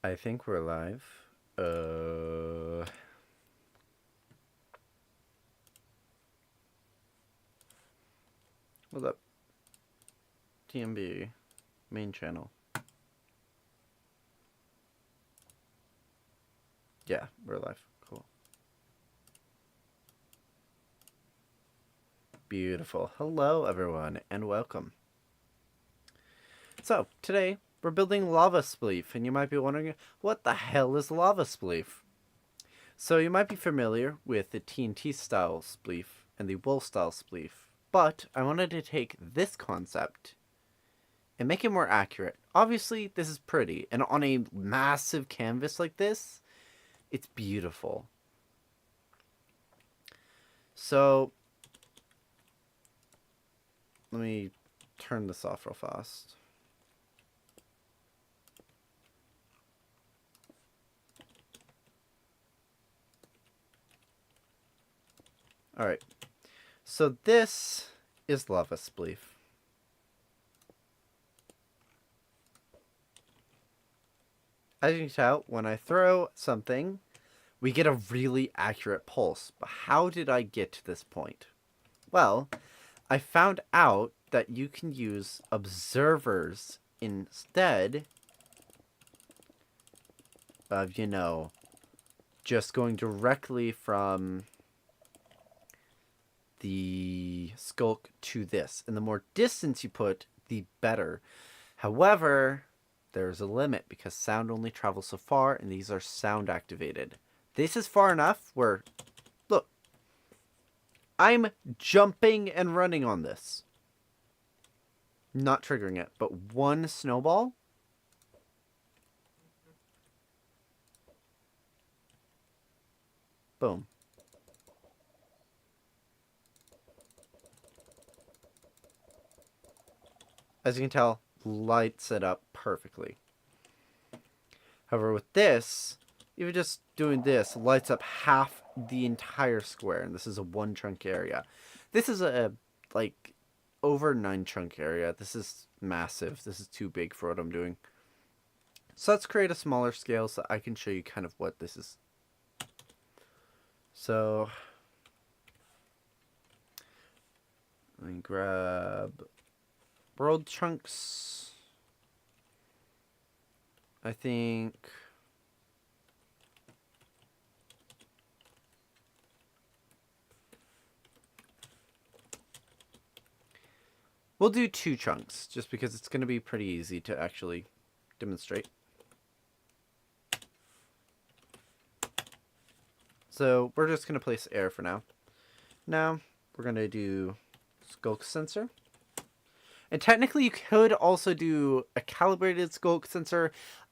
I think we're live. What's up? TMB main channel. Yeah, we're live. Cool. Beautiful. Hello, everyone, and welcome. So, today, we're building Lava Spleef, and you might be wondering, what the hell is Lava Spleef? So, you might be familiar with the TNT-style Spleef and the wool-style Spleef, but I wanted to take this concept and make it more accurate. Obviously, this is pretty, and on a massive canvas like this, it's beautiful. So, let me turn this off real fast. Alright, so this is Lava Spleef. As you can tell, when I throw something, we get a really accurate pulse. But how did I get to this point? Well, I found out that you can use observers instead of, just going directly from the skulk to this. And the more distance you put, the better. However, there's a limit because sound only travels so far, and these are sound activated. This is far enough where, look, I'm jumping and running on this. Not triggering it, but one snowball. Boom. As you can tell, lights it up perfectly. However, with this, even just doing this lights up half the entire square, and this is a 1 chunk area. This is a over 9 chunk area. This is massive. This is too big for what I'm doing. So let's create a smaller scale so I can show you kind of what this is. So let me grab world chunks. I think we'll do 2 chunks just because it's going to be pretty easy to actually demonstrate. So we're just going to place air for now. Now we're going to do skulk sensor. And technically you could also do a calibrated skulk sensor.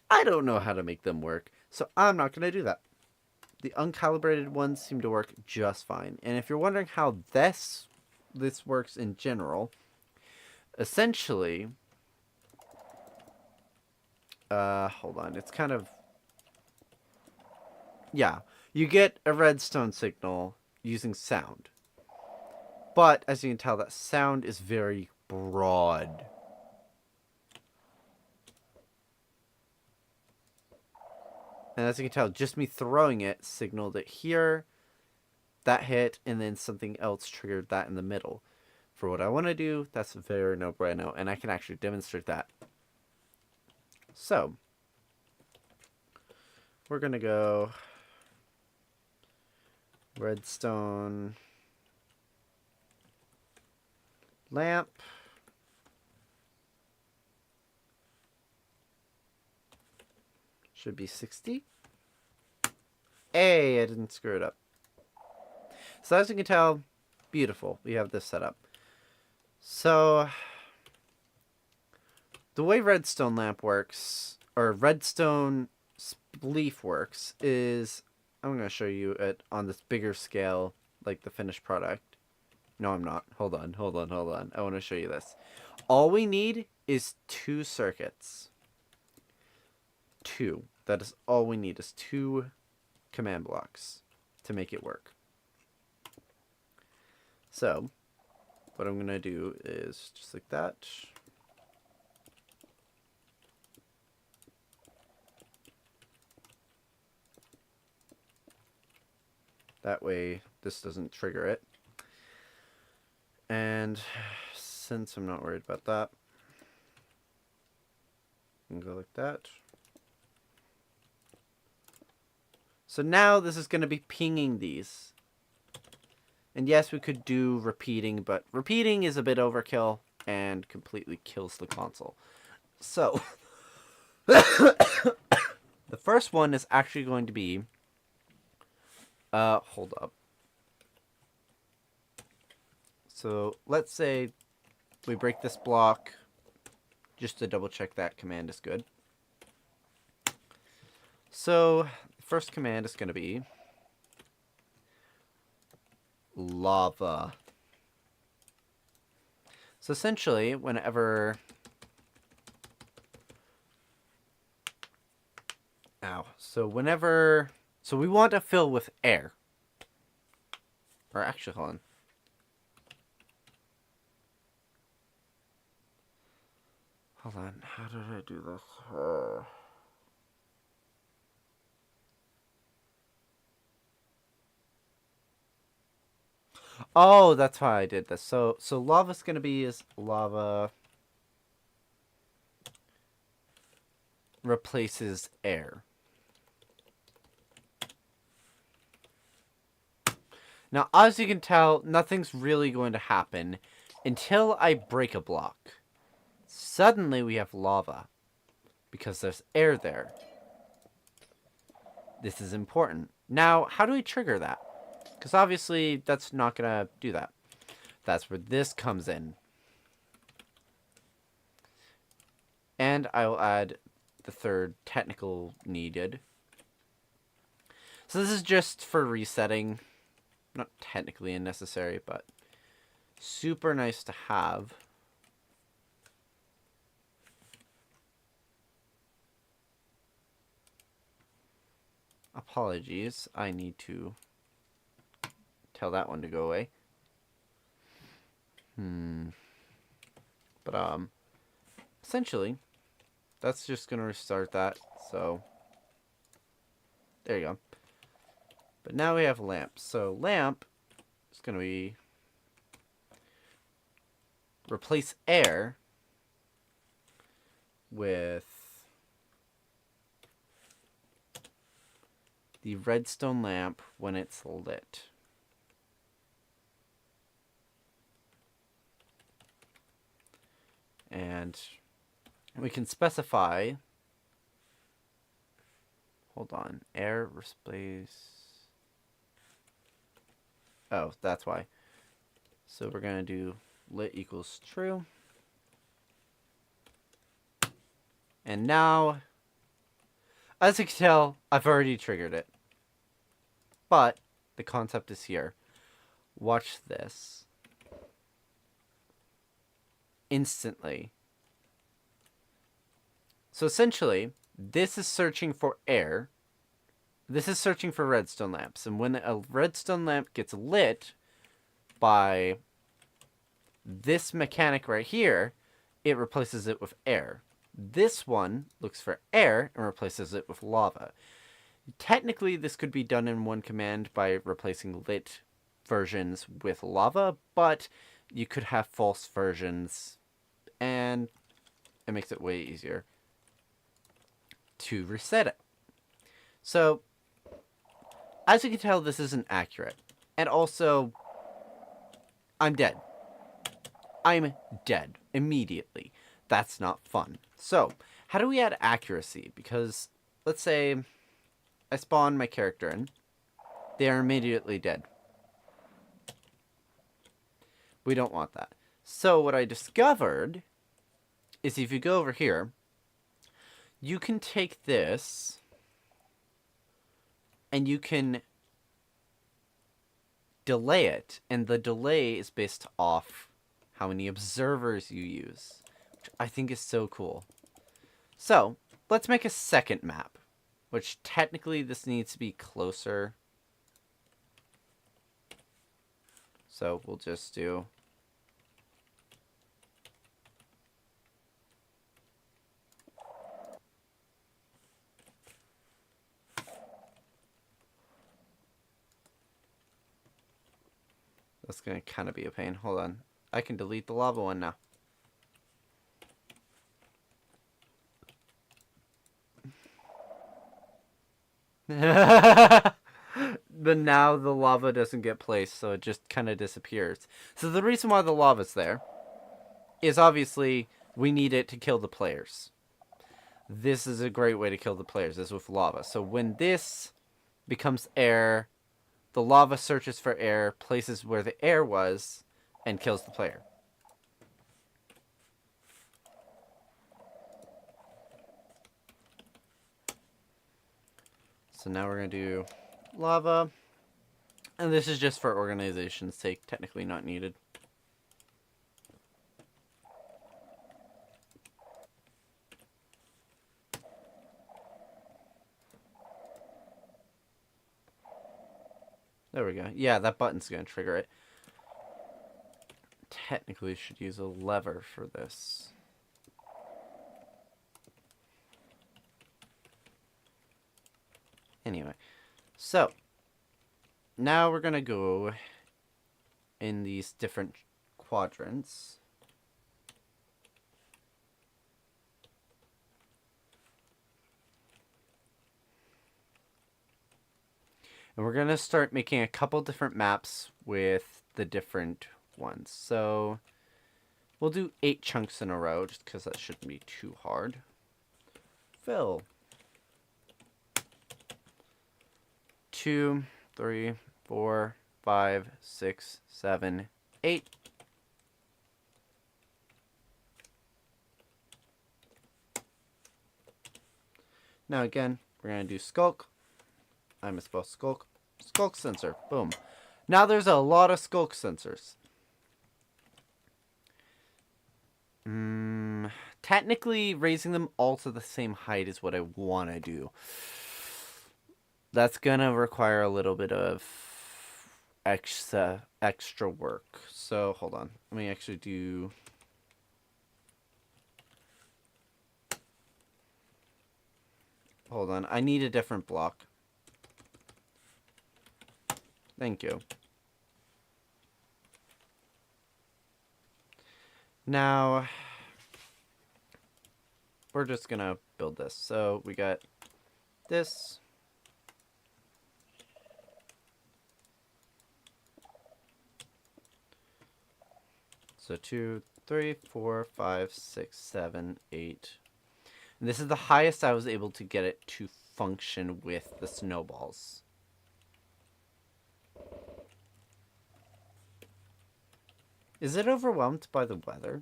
I don't know how to make them work, so I'm not going to do that. The uncalibrated ones seem to work just fine. And if you're wondering how this works in general, essentially, hold on, it's kind of, yeah, you get a redstone signal using sound. But, as you can tell, that sound is very broad. And as you can tell, just me throwing it signaled it here, that hit, and then something else triggered that in the middle. For what I want to do, that's very no-brainer, and I can actually demonstrate that. So, we're going to go redstone lamp. Should be 60. Hey, I didn't screw it up. So as you can tell, beautiful. We have this set up. So, the way redstone lamp works, or redstone spleef works, is, I'm going to show you it on this bigger scale, like the finished product. No, I'm not. Hold on. I want to show you this. All we need is 2 circuits. 2. That is all we need, is 2 command blocks to make it work. So, what I'm going to do is just like that. That way this doesn't trigger it. And since I'm not worried about that, I can go like that. So now this is going to be pinging these. And yes, we could do repeating, but repeating is a bit overkill and completely kills the console. So, the first one is actually going to be, hold up. So, let's say we break this block, just to double check that command is good. So, the first command is going to be lava. So essentially, whenever... Ow. So whenever... So we want to fill with air. Or actually, hold on. Hold on. How did I do this? Oh, that's why I did this. So lava's going to be is lava replaces air. Now, as you can tell, nothing's really going to happen until I break a block. Suddenly we have lava because there's air there. This is important. Now, how do we trigger that? Because obviously that's not going to do that. That's where this comes in. And I will add the third technical needed. So this is just for resetting. Not technically unnecessary, but super nice to have. Apologies, I need to tell that one to go away. But essentially, that's just gonna restart that. So there you go. But now we have lamp. So lamp is gonna be replace air with the redstone lamp when it's lit. And we can specify, hold on, air replace, oh, that's why. So we're going to do lit equals true. And now, as you can tell, I've already triggered it. But the concept is here. Watch this. Instantly. So essentially, this is searching for air. This is searching for redstone lamps. And when a redstone lamp gets lit by this mechanic right here, it replaces it with air. This one looks for air and replaces it with lava. Technically, this could be done in one command by replacing lit versions with lava, but you could have false versions, and it makes it way easier to reset it. So, as you can tell, this isn't accurate. And also, I'm dead. I'm dead immediately. That's not fun. So, how do we add accuracy? Because, let's say I spawn my character in. They are immediately dead. We don't want that. So, what I discovered is if you go over here, you can take this and you can delay it. And the delay is based off how many observers you use, which I think is so cool. So, let's make a second map, which technically this needs to be closer. So, we'll just do That's going to kind of be a pain. Hold on. I can delete the lava one now. But now the lava doesn't get placed, so it just kind of disappears. So the reason why the lava's there is obviously we need it to kill the players. This is a great way to kill the players, is with lava. So when this becomes air, the lava searches for air, places where the air was, and kills the player. So now we're going to do lava. And this is just for organization's sake, technically not needed. There we go. Yeah, that button's going to trigger it. Technically should use a lever for this. Anyway, so now we're going to go in these different quadrants. And we're going to start making a couple different maps with the different ones. So we'll do 8 chunks in a row just because that shouldn't be too hard. Fill. 2, 3, 4, 5, 6, 7, 8. Now again, we're going to do skulk. I misspelled skulk. Skulk sensor. Boom. Now there's a lot of skulk sensors. Technically, raising them all to the same height is what I want to do. That's going to require a little bit of extra work. So, hold on. Let me actually do... Hold on. I need a different block. Thank you. Now, we're just going to build this. So, we got this. So 2, 3, 4, 5, 6, 7, 8. And this is the highest I was able to get it to function with the snowballs. Is it overwhelmed by the weather?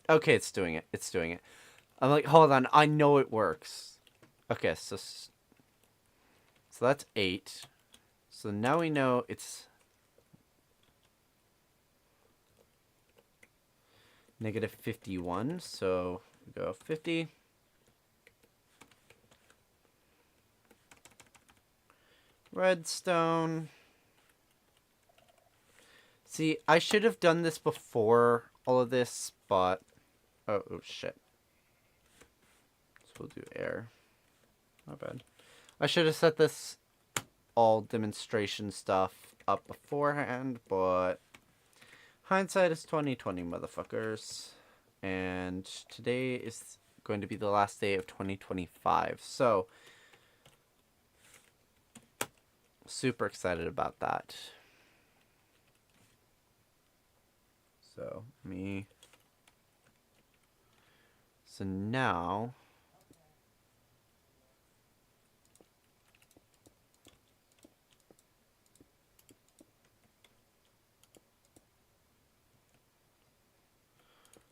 Okay, it's doing it. It's doing it. I'm like, hold on. I know it works. Okay, so that's 8. So now we know it's -51. So we go 50. Redstone. See, I should have done this before all of this, but... Oh, shit. So we'll do air. Not bad. I should have set this all demonstration stuff up beforehand, but hindsight is 20/20, motherfuckers. And today is going to be the last day of 2025, so super excited about that. So now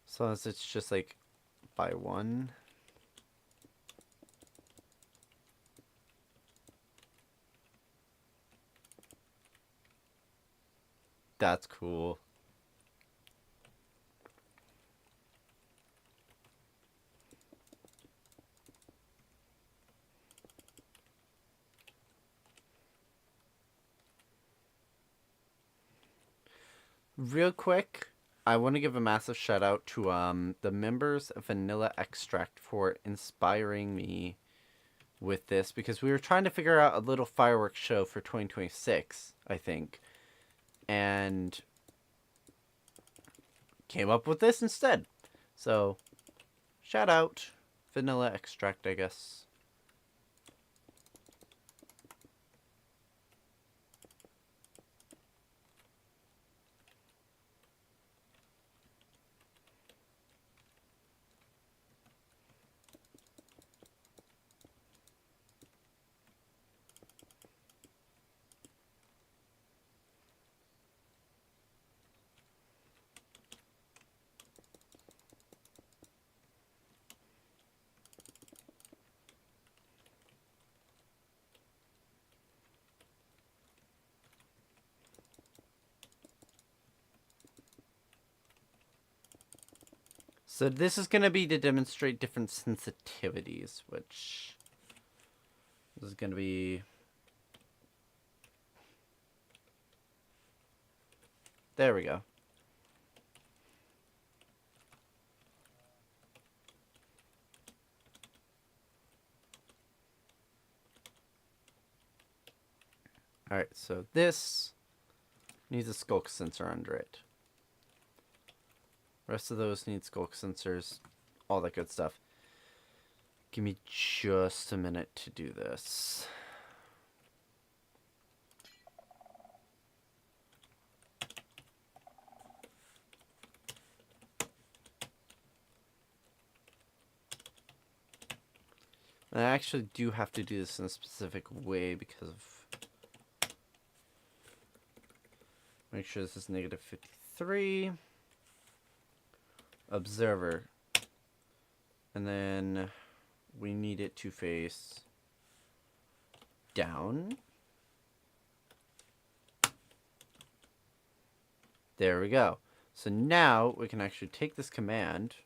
so as it's just like by 1. That's cool. Real quick, I want to give a massive shout out to the members of Vanilla Extract for inspiring me with this because we were trying to figure out a little fireworks show for 2026, I think. And came up with this instead. So, shout out. Vanilla extract, I guess. So this is going to be to demonstrate different sensitivities, which this is going to be... There we go. Alright, so this needs a skulk sensor under it. Rest of those need skulk sensors, all that good stuff. Give me just a minute to do this. And I actually do have to do this in a specific way because of... Make sure this is negative 53. Observer. And then we need it to face down. There we go. So now we can actually take this command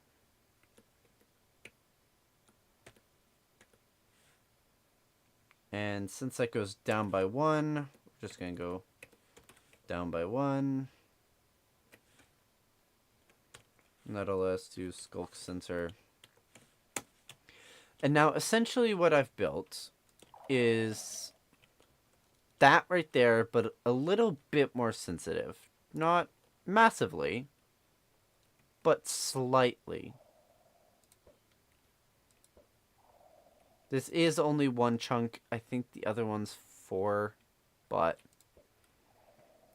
and since that goes down by 1, we're just going to go down by 1. And that'll let us do skulk sensor. And now essentially what I've built is that right there, but a little bit more sensitive. Not massively, but slightly. This is only one chunk. I think the other one's 4, but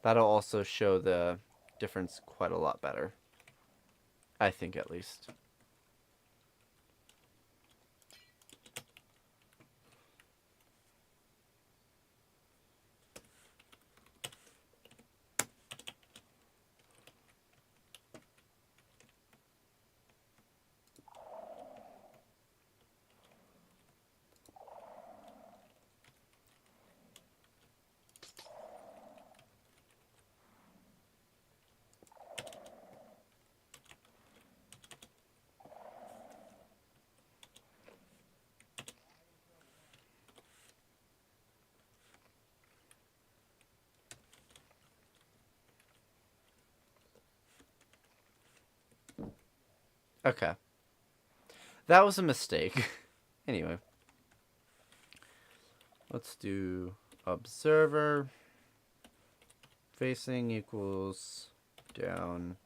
that'll also show the difference quite a lot better. I think, at least. Okay. That was a mistake. Anyway. Let's do observer facing equals down.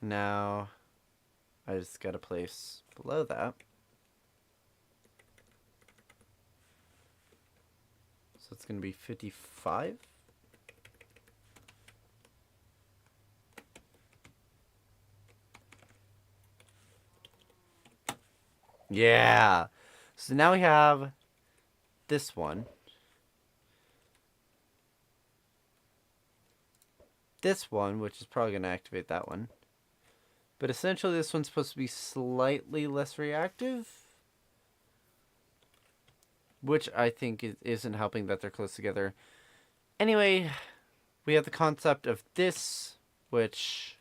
Now I just got to place below that. So it's going to be 55. Yeah. So now we have this one. This one, which is probably going to activate that one. But essentially this one's supposed to be slightly less reactive. Which I think isn't helping that they're close together. Anyway, we have the concept of this, which...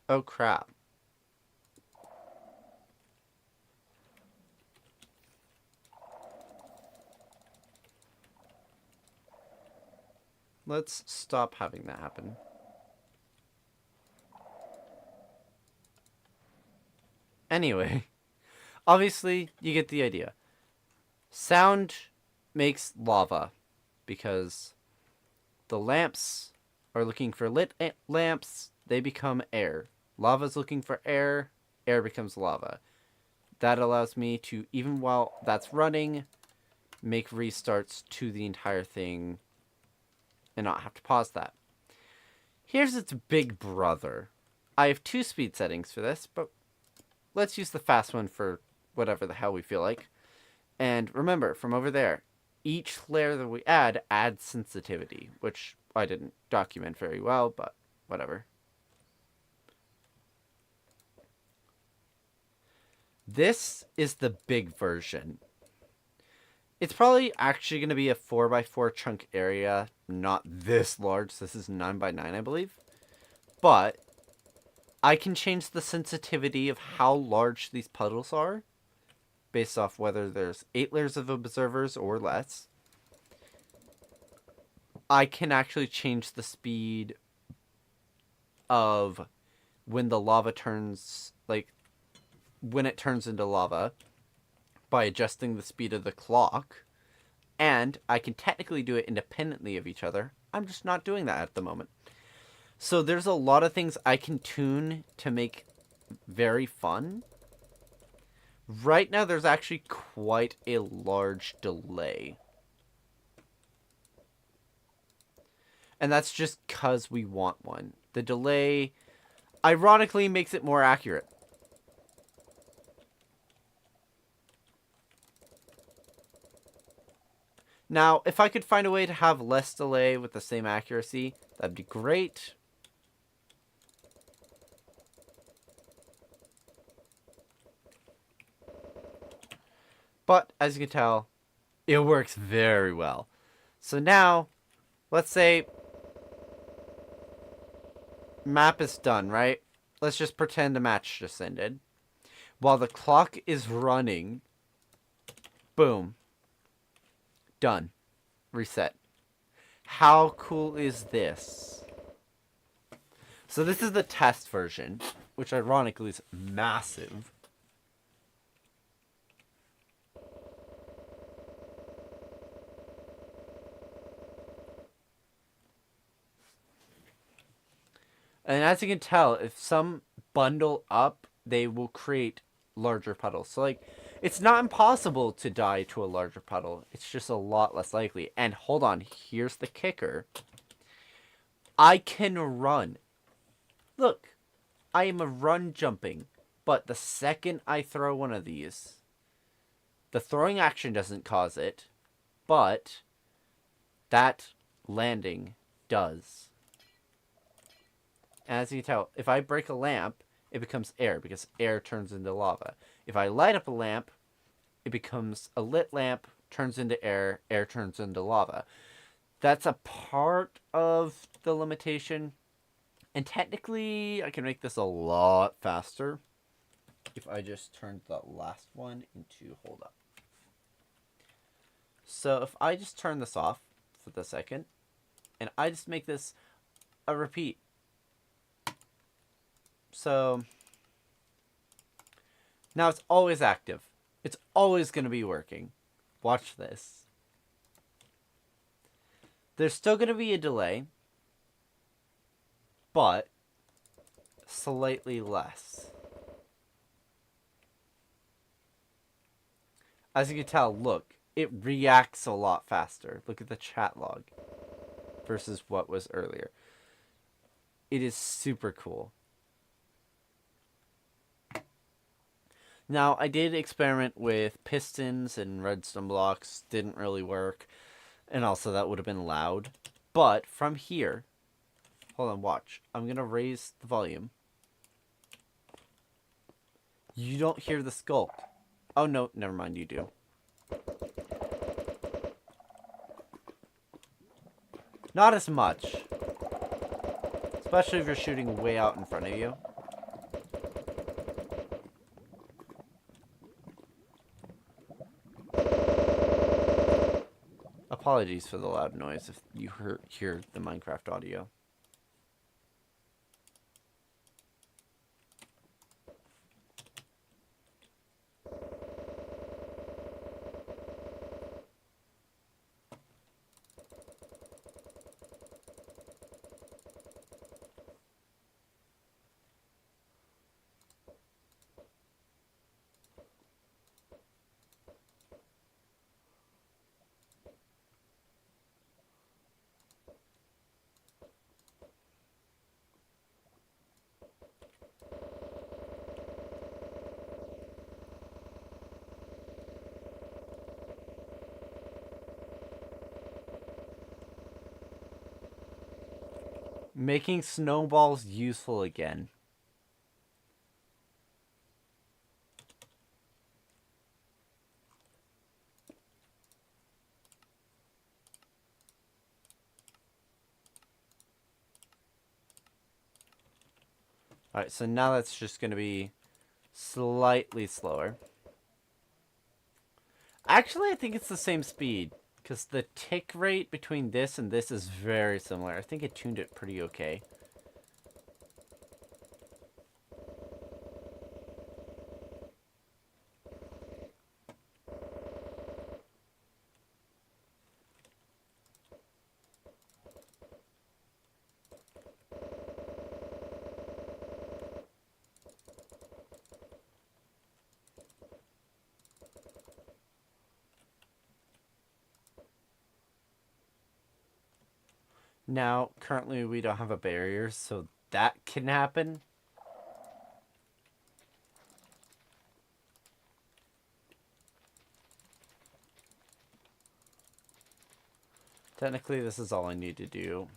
Oh, crap. Let's stop having that happen. Anyway, obviously, you get the idea. Sound makes lava because the lamps are looking for lit lamps, they become air. Lava's looking for air, air becomes lava. That allows me to, even while that's running, make restarts to the entire thing and not have to pause that. Here's its big brother. I have 2 speed settings for this, but let's use the fast one for whatever the hell we feel like. And remember, from over there, each layer that we add adds sensitivity, which I didn't document very well, but whatever. This is the big version. It's probably actually going to be a 4x4 chunk area, not this large. This is 9x9, I believe. But I can change the sensitivity of how large these puddles are based off whether there's 8 layers of observers or less. I can actually change the speed of when the lava turns, like, when it turns into lava by adjusting the speed of the clock. And I can technically do it independently of each other. I'm just not doing that at the moment. So there's a lot of things I can tune to make very fun. Right now, there's actually quite a large delay. And that's just because we want one. The delay, ironically, makes it more accurate. Now, if I could find a way to have less delay with the same accuracy, that'd be great. But, as you can tell, it works very well. So now, let's say map is done, right? Let's just pretend the match just ended. While the clock is running, boom. Done. Reset. How cool is this? So this is the test version, which ironically is massive. And as you can tell, if some bundle up, they will create larger puddles. So, like, it's not impossible to die to a larger puddle. It's just a lot less likely. And hold on, here's the kicker. I can run. Look, I am a run jumping. But the second I throw one of these, the throwing action doesn't cause it, but that landing does. As you can tell, if I break a lamp, it becomes air because air turns into lava. If I light up a lamp, it becomes a lit lamp, turns into air, air turns into lava. That's a part of the limitation. And technically, I can make this a lot faster if I just turned the last one into, hold up. So if I just turn this off for the second, and I just make this a repeat. So now it's always active. It's always going to be working. Watch this. There's still going to be a delay, but slightly less. As you can tell, look, it reacts a lot faster. Look at the chat log versus what was earlier. It is super cool. Now, I did experiment with pistons and redstone blocks. Didn't really work. And also, that would have been loud. But from here... Hold on, watch. I'm going to raise the volume. You don't hear the skulk. Oh, no. Never mind, you do. Not as much. Especially if you're shooting way out in front of you. apologies for the loud noise if you hear the Minecraft audio. Making snowballs useful again. Alright, so now that's just going to be slightly slower. Actually, I think it's the same speed, because the tick rate between this and this is very similar. I think it tuned it pretty okay. Now, currently we don't have a barrier, so that can happen. Technically, this is all I need to do.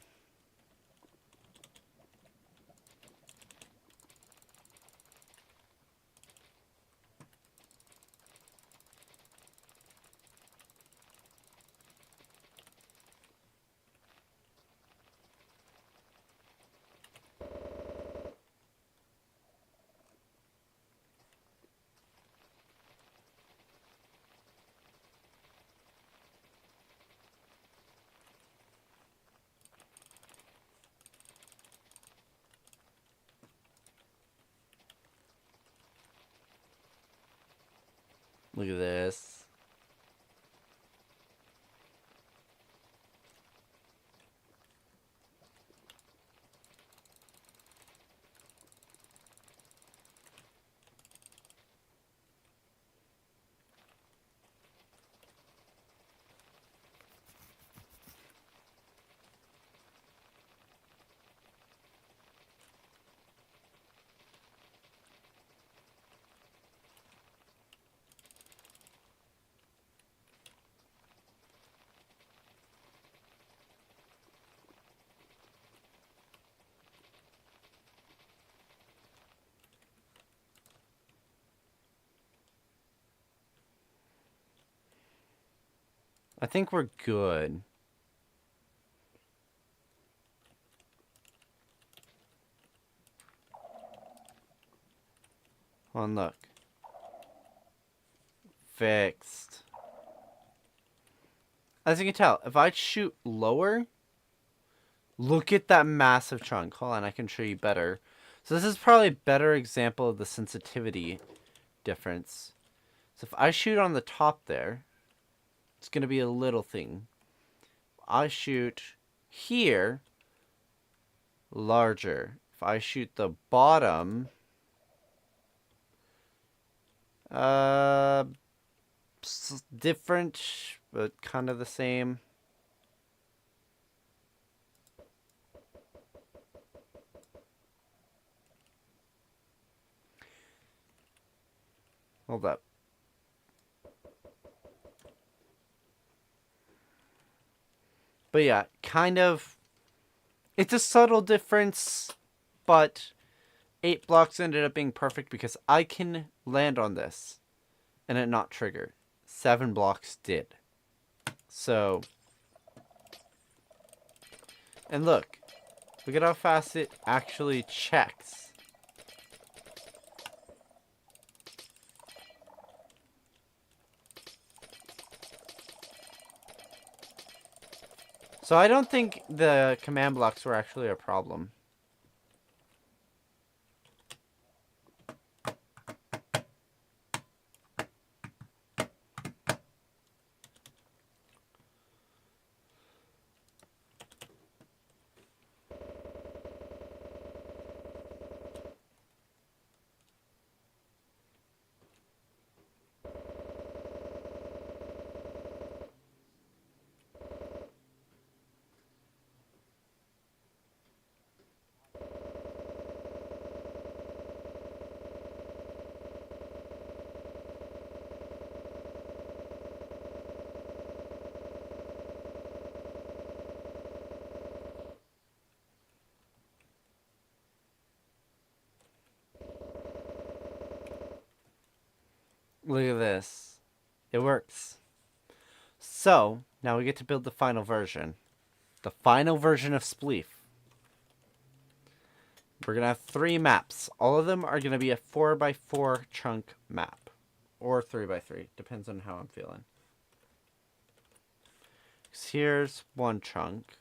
Look at this. I think we're good. Hold on, look. Fixed. As you can tell, if I shoot lower, look at that massive chunk. Hold on, I can show you better. So this is probably a better example of the sensitivity difference. So if I shoot on the top there, it's going to be a little thing. I shoot here, larger. If I shoot the bottom, different, but kind of the same. Hold up. But yeah, kind of, it's a subtle difference, but 8 blocks ended up being perfect because I can land on this and it not trigger. 7 blocks did. So, and look at how fast it actually checks. So I don't think the command blocks were actually a problem. Look at this. It works. So, now we get to build the final version. The final version of Spleef. We're going to have 3 maps. All of them are going to be a 4x4 chunk map. Or 3x3. Depends on how I'm feeling. So here's one chunk.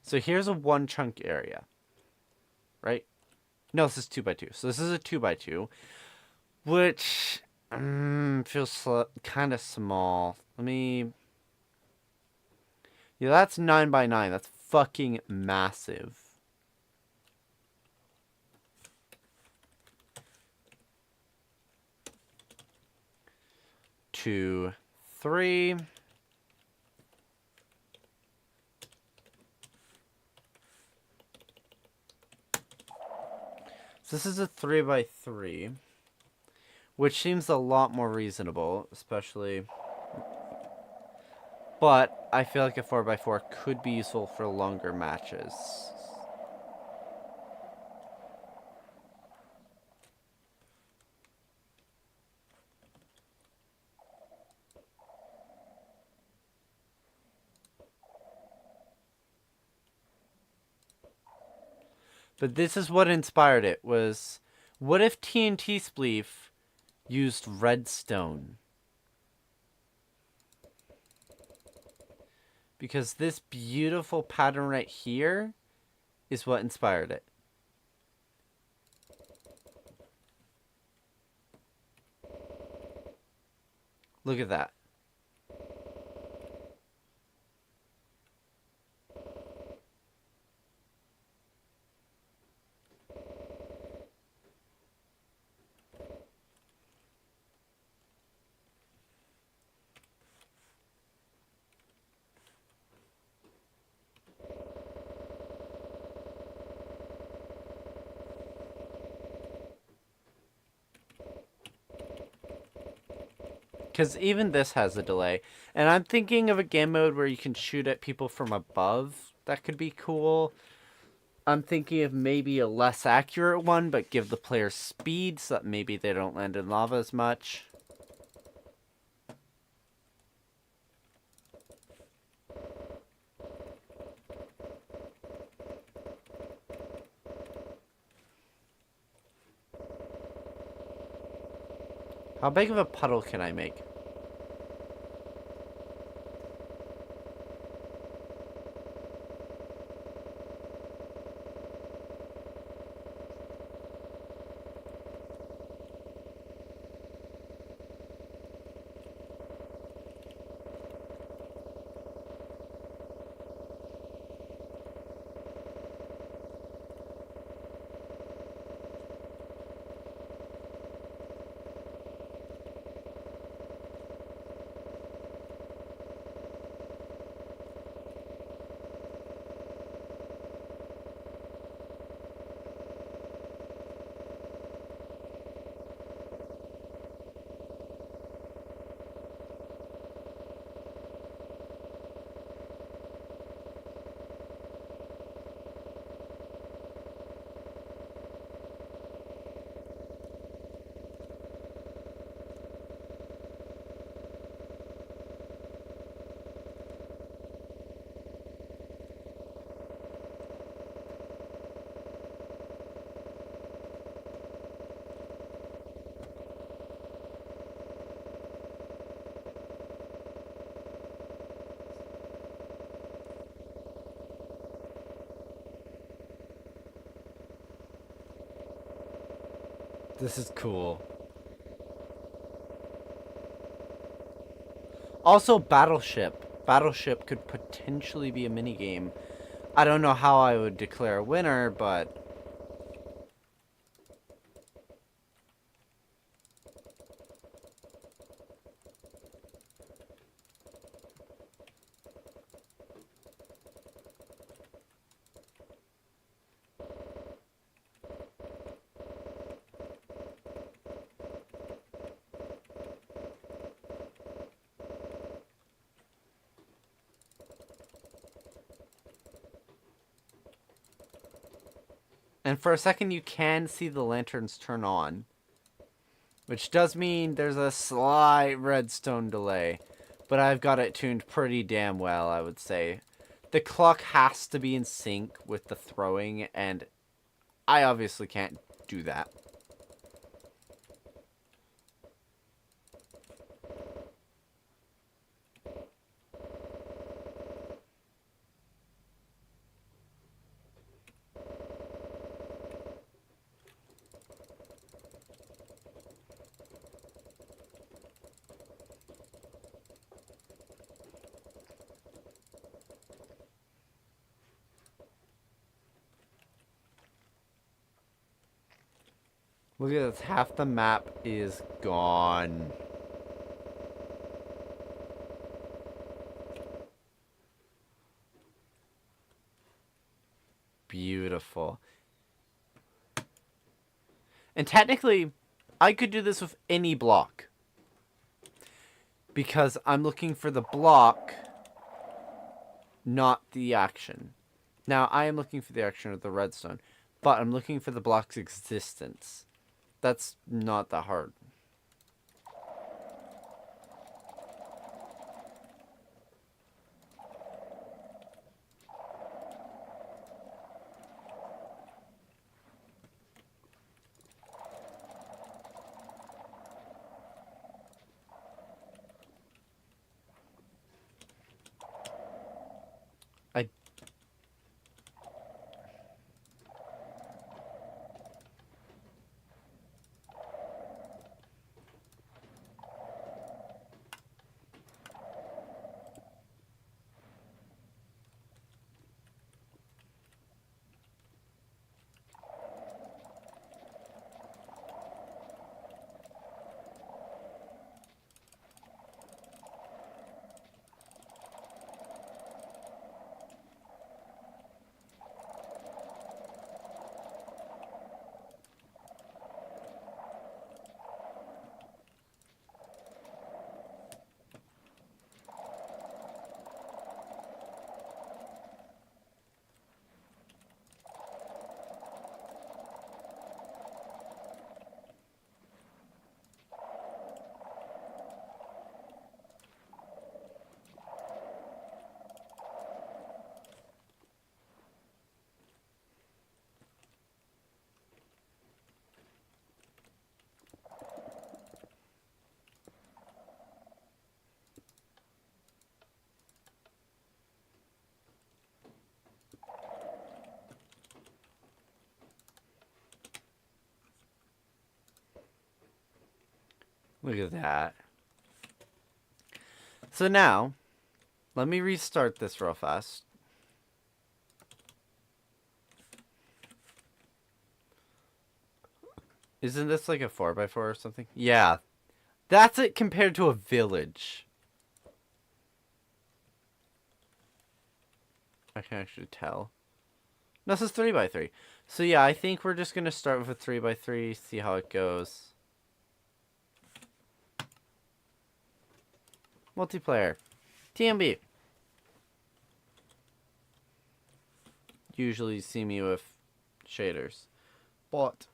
So here's a 1 chunk area. Right? No, this is 2x2. So this is a 2x2. Which feels kind of small. Let me... Yeah, that's 9x9. That's fucking massive. Two, 3. So this is a 3x3, which seems a lot more reasonable, especially. But I feel like a 4x4 could be useful for longer matches. But this is what inspired it, was what if Tmbsmp used redstone? Because this beautiful pattern right here is what inspired it. Look at that. Because even this has a delay. And I'm thinking of a game mode where you can shoot at people from above. That could be cool. I'm thinking of maybe a less accurate one, but give the player speed so that maybe they don't land in lava as much. How big of a puddle can I make? This is cool. Also, Battleship. Battleship could potentially be a minigame. I don't know how I would declare a winner, but... And for a second, you can see the lanterns turn on. Which does mean there's a slight redstone delay. But I've got it tuned pretty damn well, I would say. The clock has to be in sync with the throwing, and I obviously can't do that. Look at this, half the map is gone. Beautiful. And technically, I could do this with any block. Because I'm looking for the block, not the action. Now, I am looking for the action of the redstone, but I'm looking for the block's existence. That's not that hard. Look at that. So now, let me restart this real fast. Isn't this like a 4x4 or something? Yeah. That's it compared to a village. I can actually tell. No, this is 3x3. So yeah, I think we're just going to start with a 3x3, see how it goes. Multiplayer. TMB. Usually you see me with shaders. But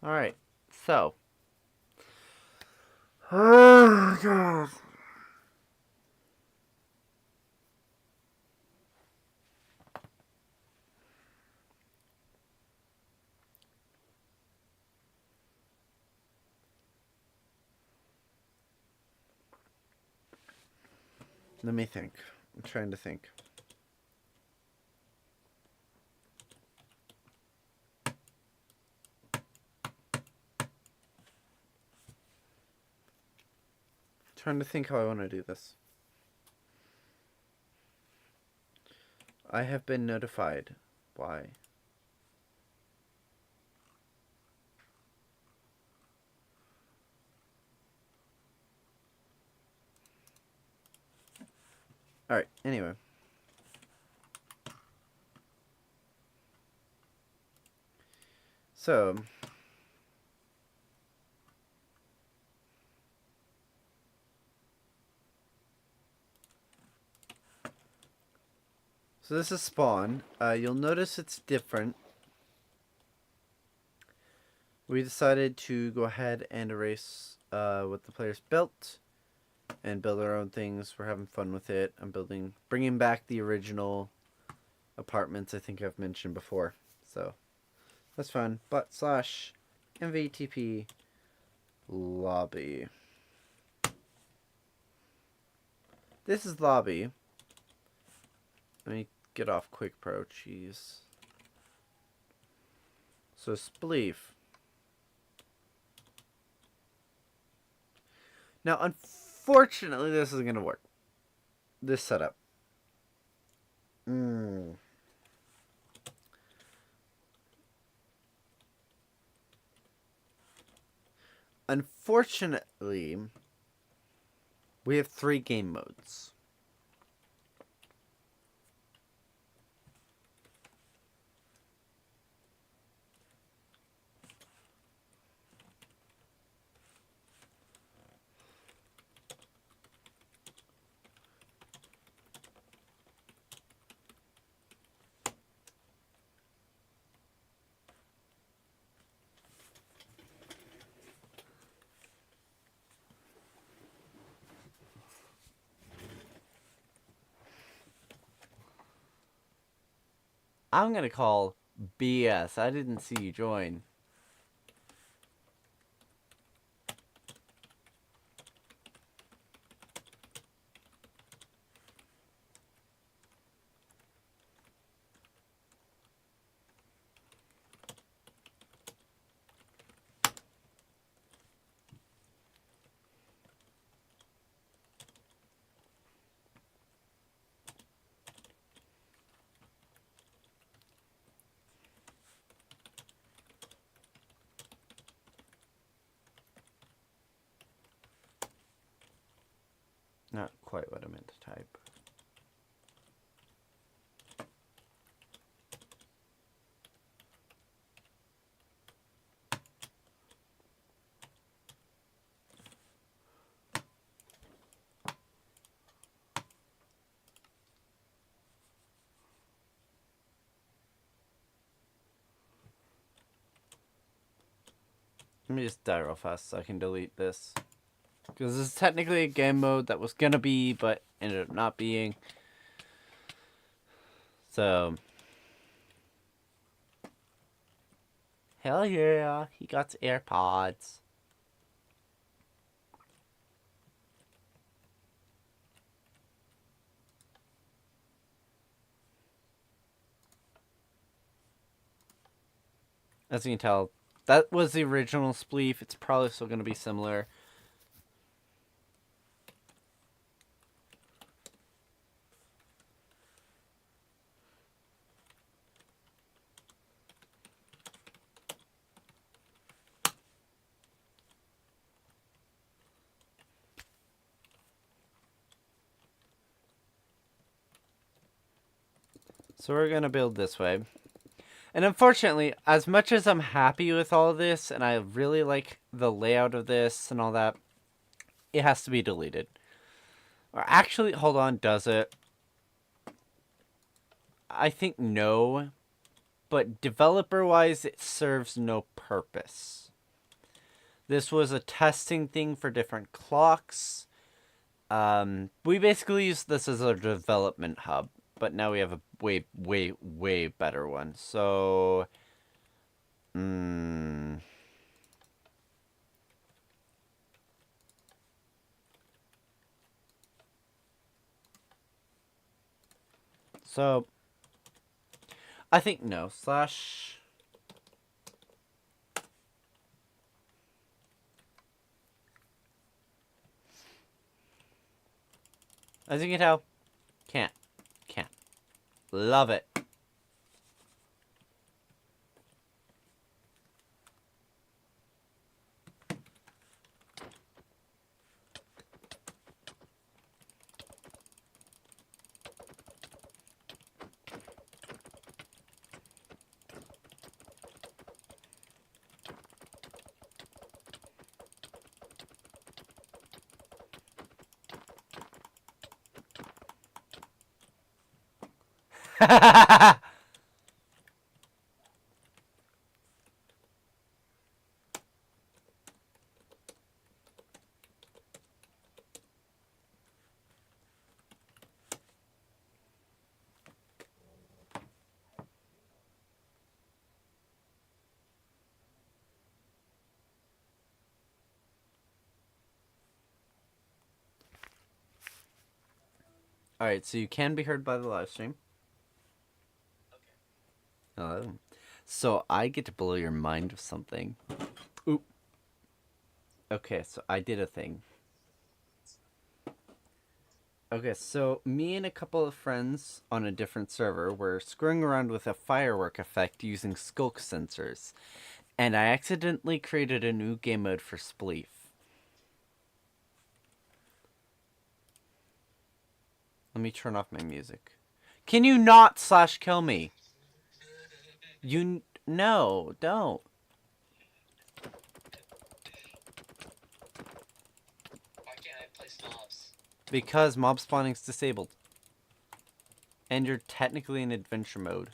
alright, so. Oh, God. Let me think. I'm trying to think. Trying to think how I want to do this. I have been notified. Why? Alright, anyway. So this is spawn. You'll notice it's different. We decided to go ahead and erase what the players built and build our own things. We're having fun with it. I'm bringing back the original apartments I think I've mentioned before. So that's fun. But / MVTP lobby. This is lobby. Let me get off Quick Pro. Jeez. So Spleef. Now, unfortunately, this isn't going to work. This setup. Unfortunately, we have 3 game modes. I'm going to call BS. I didn't see you join. Not quite what I meant to type. Let me just die real fast so I can delete this. Because this is technically a game mode that was gonna be, but ended up not being. So. Hell yeah, he got AirPods. As you can tell, that was the original Spleef. It's probably still going to be similar. So we're going to build this way. And unfortunately, as much as I'm happy with all this, and I really like the layout of this and all that, it has to be deleted. Or actually, hold on, does it? I think no. But developer-wise, it serves no purpose. This was a testing thing for different clocks. We basically used this as a development hub. But now we have a way, way, way better one. So, So, I think no. Slash. As you can tell, can't. Love it. Alright, so you can be heard by the live stream. Okay. So I get to blow your mind with something. Oop. Okay, so I did a thing. Okay, so me and a couple of friends on a different server were screwing around with a firework effect using skulk sensors. And I accidentally created a new game mode for Spleef. Let me turn off my music. Can you not /kill me? No, don't. Why can't I place mobs? Because mob spawning's disabled. And you're technically in adventure mode.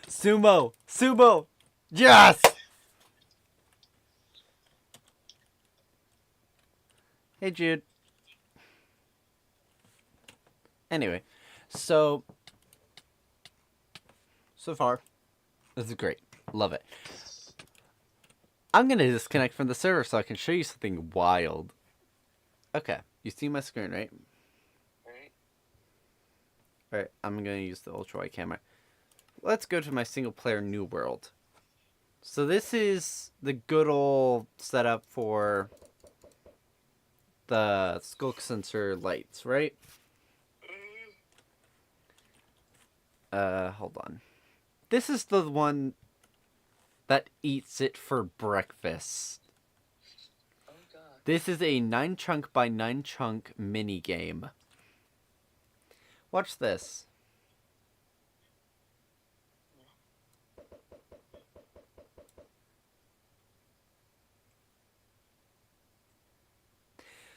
Sumo! Sumo! Yes! Hey, Jude. Anyway, so far, this is great. Love it. I'm going to disconnect from the server so I can show you something wild. Okay, you see my screen, right? Right. Alright, I'm going to use the ultra-wide camera. Let's go to my single-player new world. So this is the good old setup for the skulk sensor lights, right? Hold on. This is the one that eats it for breakfast. Oh god. This is a 9-chunk by 9-chunk mini game. Watch this.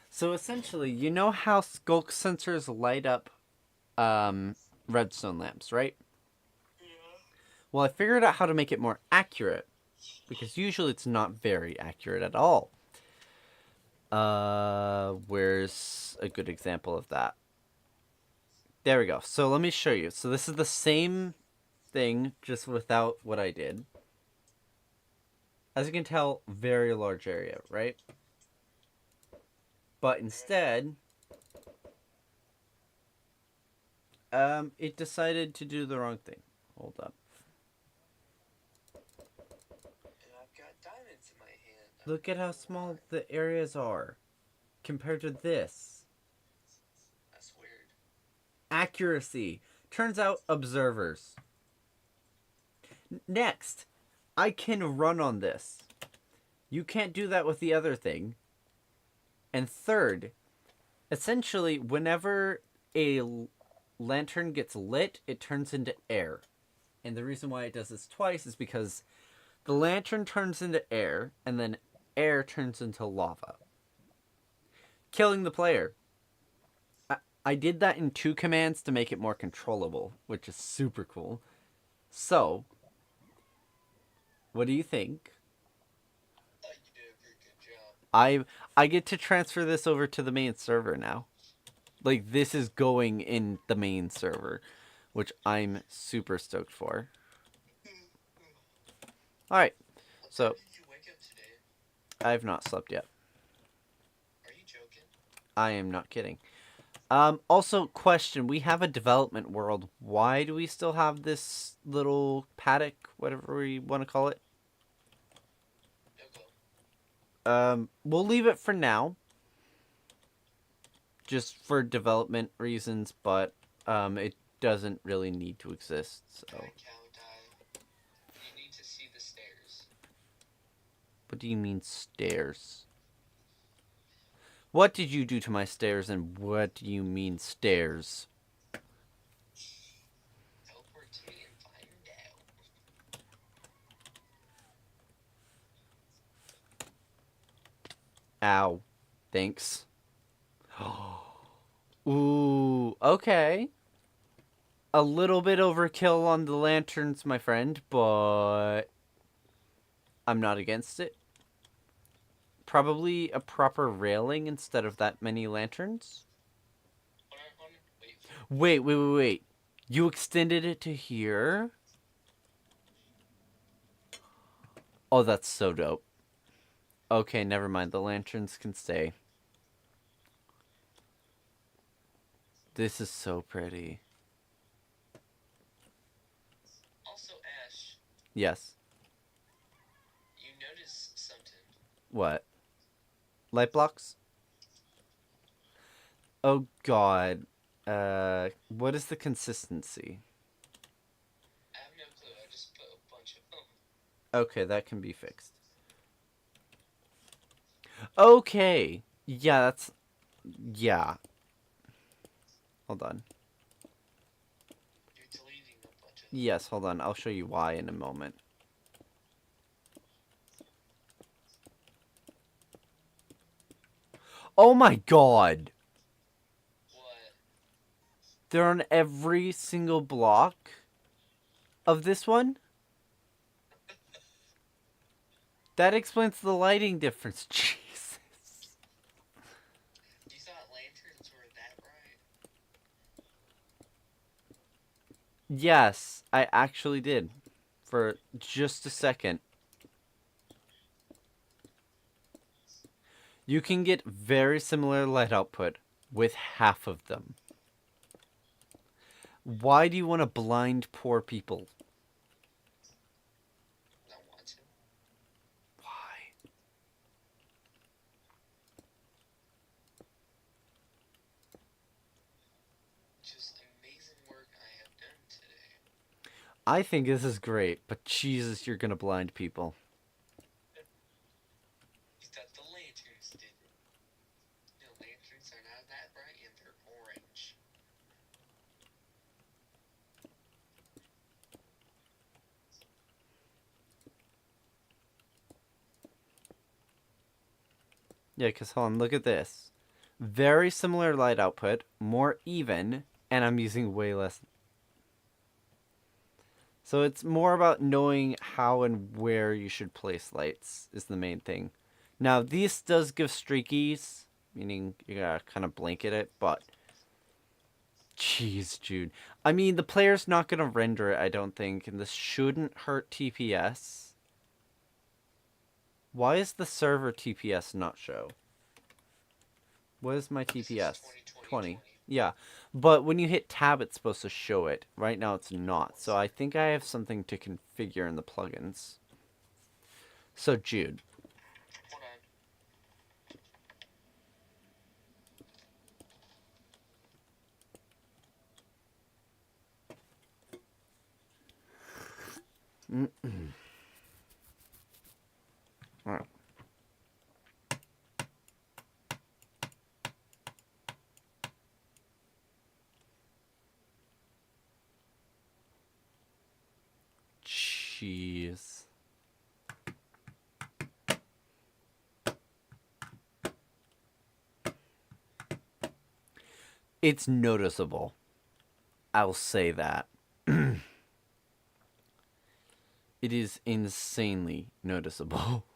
So essentially, you know how skulk sensors light up redstone lamps, right? Yeah. Well, I figured out how to make it more accurate, because usually it's not very accurate at all. Where's a good example of that? There we go. So let me show you. So this is the same thing, just without what I did. As you can tell, very large area, right? But instead, it decided to do the wrong thing. Hold up. And I've got diamonds in my hand. Look at how small the areas are compared to this. That's weird. Accuracy. Turns out observers. Next, I can run on this. You can't do that with the other thing. And third, essentially, whenever a lantern gets lit, it turns into air. And the reason why it does this twice is because the lantern turns into air, and then air turns into lava, killing the player. I did that in 2 commands to make it more controllable, which is super cool. So, what do you think? I thought you did a pretty good job. I get to transfer this over to the main server now. Like, this is going in the main server, which I'm super stoked for. Alright, so Did you wake up today? I've not slept yet. Are you joking? I am not kidding. Also, question, we have a development world. Why do we still have this little paddock, whatever we want to call it? No go. We'll leave it for now. just for development reasons, but it doesn't really need to exist. So. Die, cow, die. You need to see the stairs. What do you mean stairs? What did you do to my stairs, and what do you mean stairs? Teleport to me and find out. Ow. Thanks. Ooh, okay. A little bit overkill on the lanterns, my friend, but I'm not against it. Probably a proper railing instead of that many lanterns. Wait. You extended it to here? Oh, that's so dope. Okay, never mind. The lanterns can stay. This is so pretty. Also, Ash. Yes. You notice something. What? Light blocks? Oh god. What is the consistency? I have no clue. I just put a bunch of them. Okay, that can be fixed. Okay. Yeah, that's... Yeah. Hold on. You're deleting a bunch of them. Yes, hold on. I'll show you why in a moment. Oh my god! What? They're on every single block of this one? That explains the lighting difference. Jesus. You thought lanterns were that bright? Yes, I actually did. For just a second. You can get very similar light output with half of them. Why do you want to blind poor people? I don't want to. Why? Just amazing work I have done today. I think this is great, but Jesus, you're gonna blind people. You thought the lanterns did it. No, lanterns are not that bright and they're orange. Yeah, because hold on, look at this. Very similar light output, more even, and I'm using way less. So it's more about knowing how and where you should place lights is the main thing. Now, this does give streakies, meaning you gotta kind of blanket it, but... Jeez, Jude. I mean, the player's not gonna render it, I don't think, and this shouldn't hurt TPS. Why is the server TPS not show? What is my TPS? 20. Yeah, but when you hit tab, it's supposed to show it. Right now, it's not. So I think I have something to configure in the plugins. So, Jude. Hold on. All right. Jeez. It's noticeable. I'll say that. It is insanely noticeable.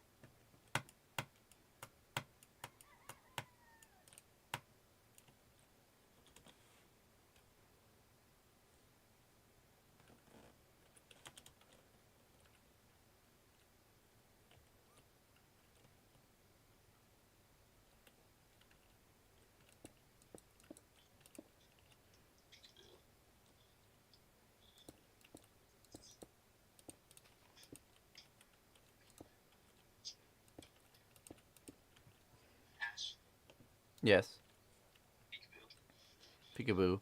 Ash, Yes. peekaboo. peekaboo.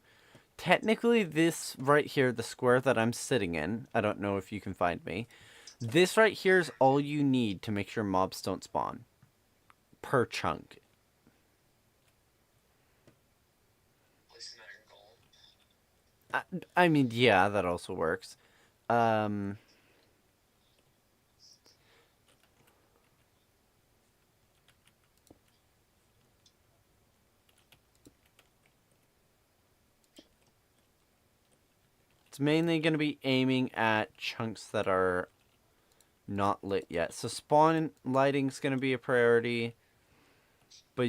Technically, this right here, the square that I'm sitting in, I don't know if you can find me. This right here is all you need to make sure mobs don't spawn. Per chunk. Place an iron golem. I mean, yeah, that also works. It's mainly going to be aiming at chunks that are not lit yet. So spawn lighting's going to be a priority. But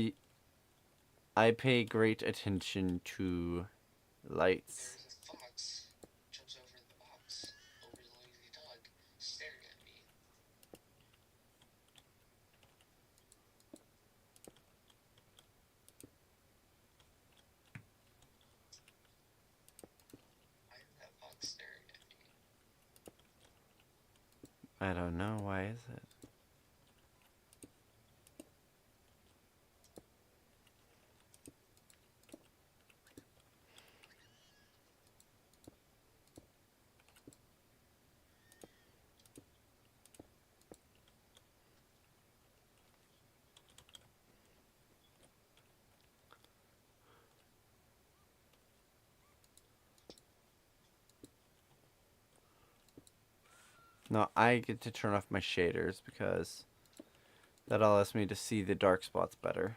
I pay great attention to lights. There's a fox. Jumps over the box. Over the lazy dog. Staring at me. Why is that fox staring at me? I don't know. Why is it? No, I get to turn off my shaders because that allows me to see the dark spots better.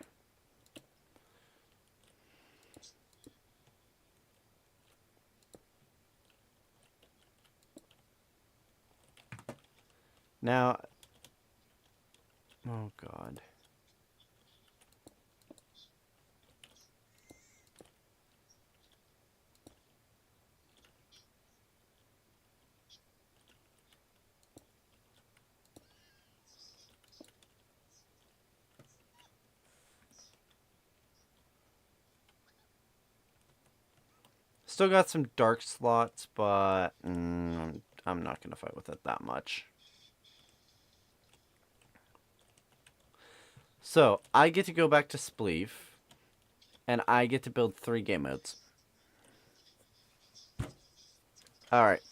Now, oh god. Still got some dark slots, but I'm not going to fight with it that much. So, I get to go back to Spleef, and I get to build 3 game modes. Alright.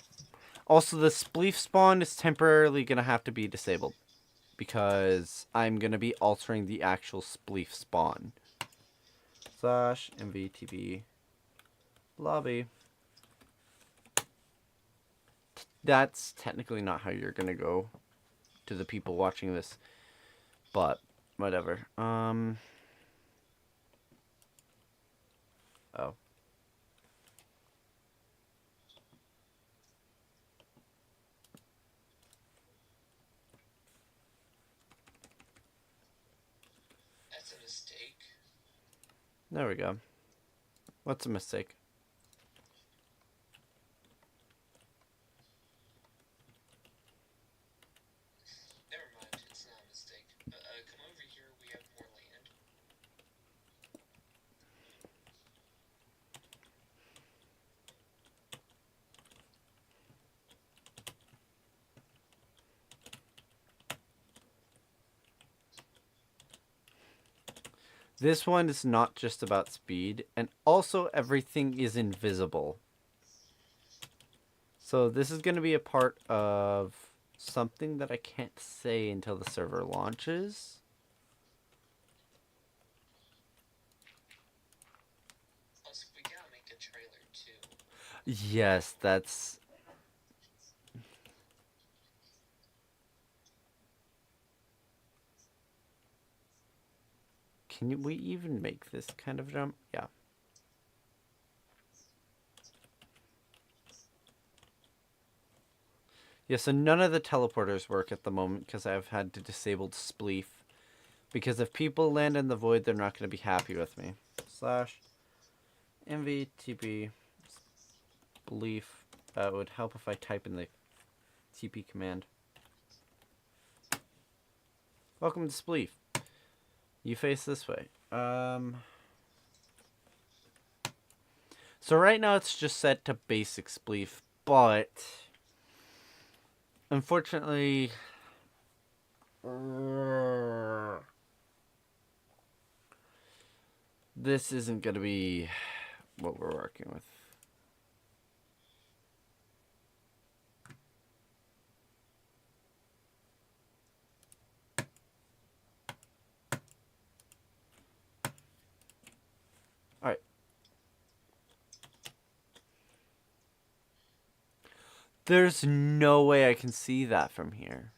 Also, the Spleef spawn is temporarily going to have to be disabled, because I'm going to be altering the actual Spleef spawn. / mvtb lobby. That's technically not how you're going to go to the people watching this, but whatever. Oh. That's a mistake. There we go. What's a mistake? Never mind, it's not a mistake. Come over here, we have more land. This one is not just about speed, and also everything is invisible. So this is going to be a part of something that I can't say until the server launches. Plus, we gotta make a trailer too. Yes, that's... Can we even make this kind of jump? Yeah. Yeah, so none of the teleporters work at the moment because I've had to disable Spleef. Because if people land in the void, they're not going to be happy with me. / mvtb Spleef. It would help if I type in the TP command. Welcome to Spleef. You face this way. So right now it's just set to basic Spleef, but unfortunately, this isn't going to be what we're working with. Alright. There's no way I can see that from here.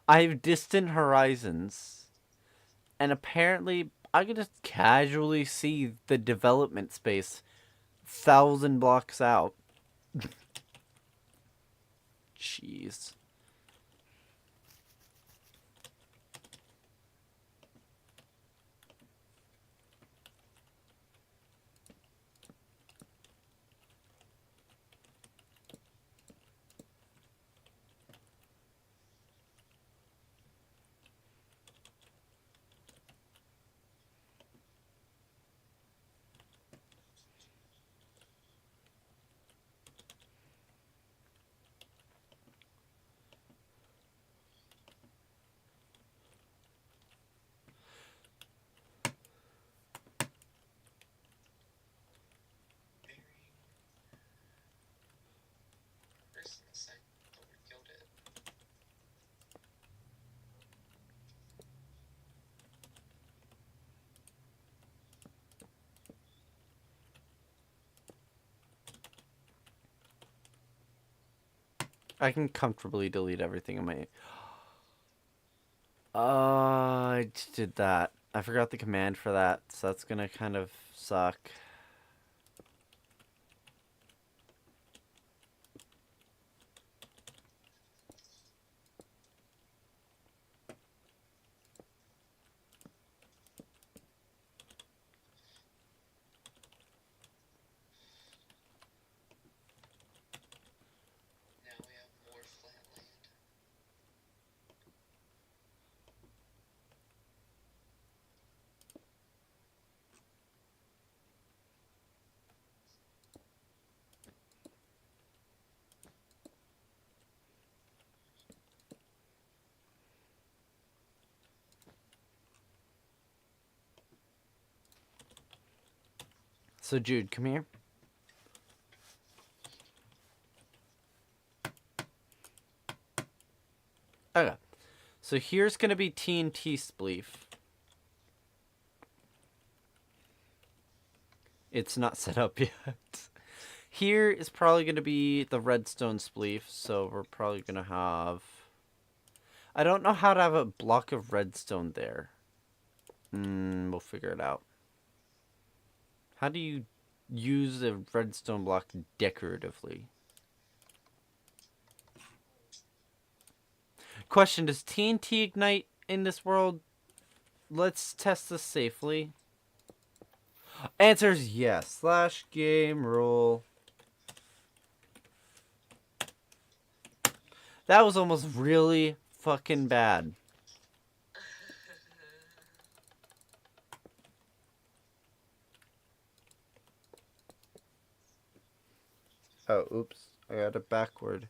I have distant horizons. And apparently, I can just casually see the development space 1,000 blocks out. Jeez. Person this thing. But we killed it. I can comfortably delete everything in my... I just did that. I forgot the command for that, so that's gonna kind of suck. Now we have more flat land. So Jude, come here. Okay. So here's gonna be TNT Spleef. It's not set up yet. Here is probably gonna be the redstone Spleef, so we're probably gonna have... I don't know how to have a block of redstone there. We'll figure it out. How do you use a redstone block decoratively? Question, does TNT ignite in this world? Let's test this safely. Answers yes. / game rule. That was almost really fucking bad. Oh, oops. I got it backward.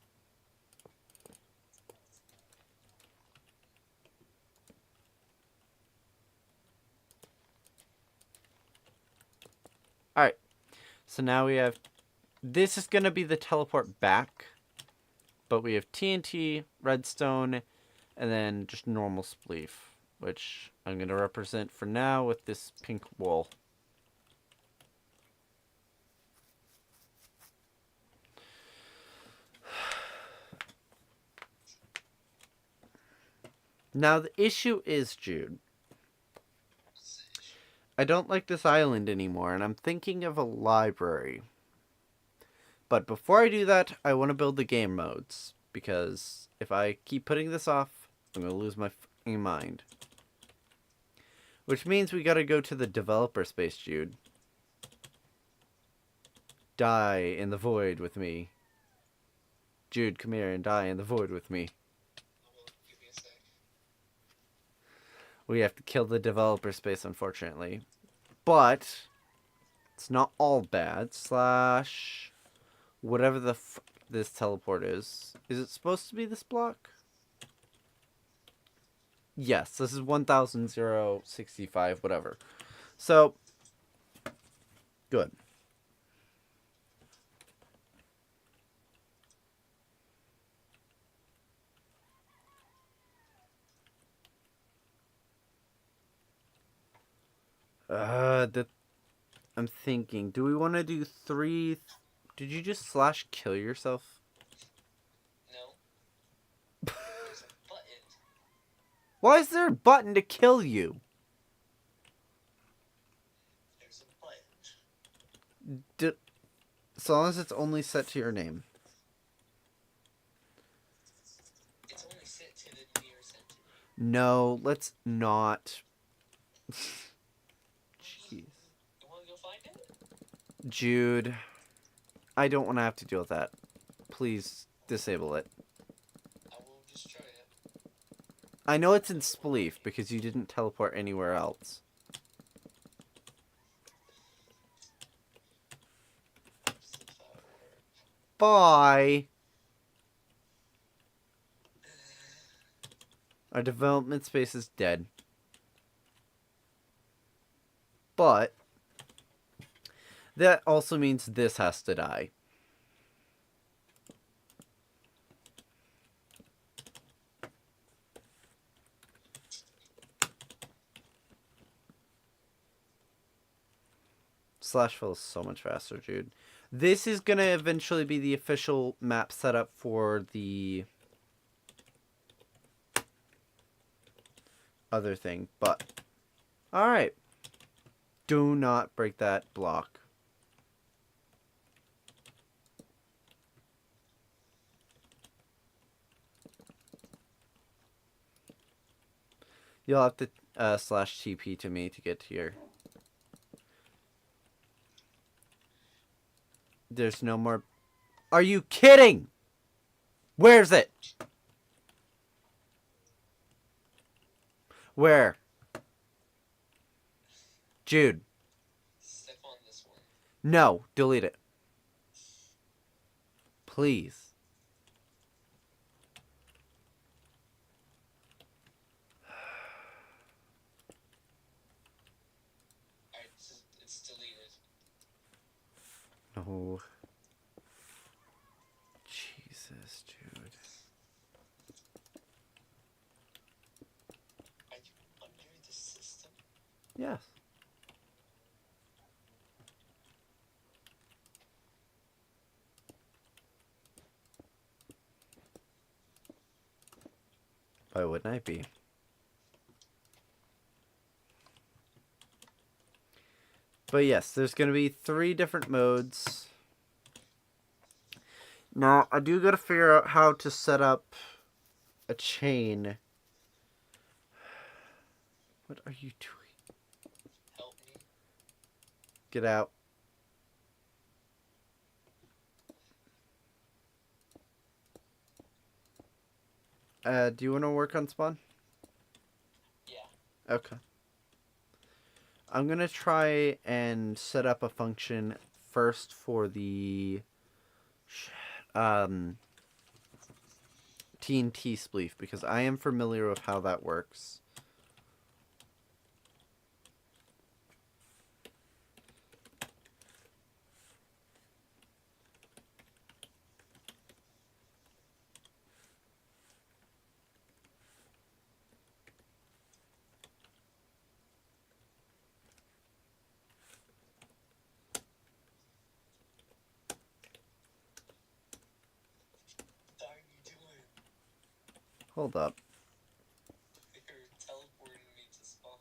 Alright. So now we have... This is going to be the teleport back. But we have TNT, redstone, and then just normal spleef. Which I'm going to represent for now with this pink wool. Now the issue is, Jude, I don't like this island anymore, and I'm thinking of a library. But before I do that, I want to build the game modes, because if I keep putting this off, I'm going to lose my fucking mind. Which means we got to go to the developer space, Jude. Die in the void with me. Jude, come here and die in the void with me. Hold on, give me a sec. We have to kill the developer space, unfortunately. But it's not all bad. / whatever the this teleport is. Is it supposed to be this block? Yes, this is 1065, whatever. So, good. I'm thinking, do we want to do 3? Did you just slash kill yourself? No. There's a button. Why is there a button to kill you? There's a button. So long as it's only set to your name. It's only set to the nearest entity. No, let's not. Jeez. You want to go find it? Jude, I don't want to have to deal with that. Please disable it. I will destroy it. I know it's in Spleef because you didn't teleport anywhere else. Bye. Our development space is dead. But that also means this has to die. Slash fill is so much faster, Jude. This is going to eventually be the official map setup for the other thing, but alright. Do not break that block. You'll have to slash TP to me to get here. There's no more... Are you kidding? Where's it? Where? Jude. Step on this one. No, delete it. Please. Alright, it's deleted. No. Jesus, Jude. Are you under the system? Yes. Why wouldn't I be? But yes, there's going to be 3 different modes. Now, I do got to figure out how to set up a chain. What are you doing? Help me. Get out. Do you want to work on spawn? Yeah. Okay. I'm going to try and set up a function first for the TNT spleef because I am familiar with how that works. What are you doing? Hold up. You're teleporting me to spawn.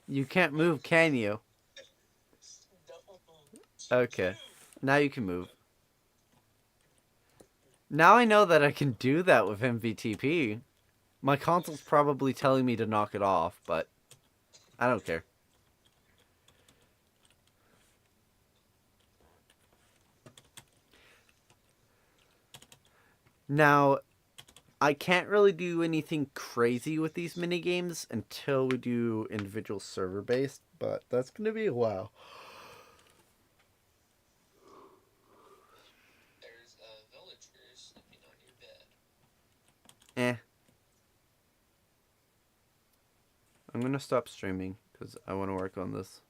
You can't move, can you? No. Okay. Now you can move. Now I know that I can do that with MVTP. My console's probably telling me to knock it off, but I don't care. Now, I can't really do anything crazy with these mini games until we do individual server based, but that's gonna be a while. There's a villager sleeping on your bed. Eh. I'm gonna stop streaming because I want to work on this.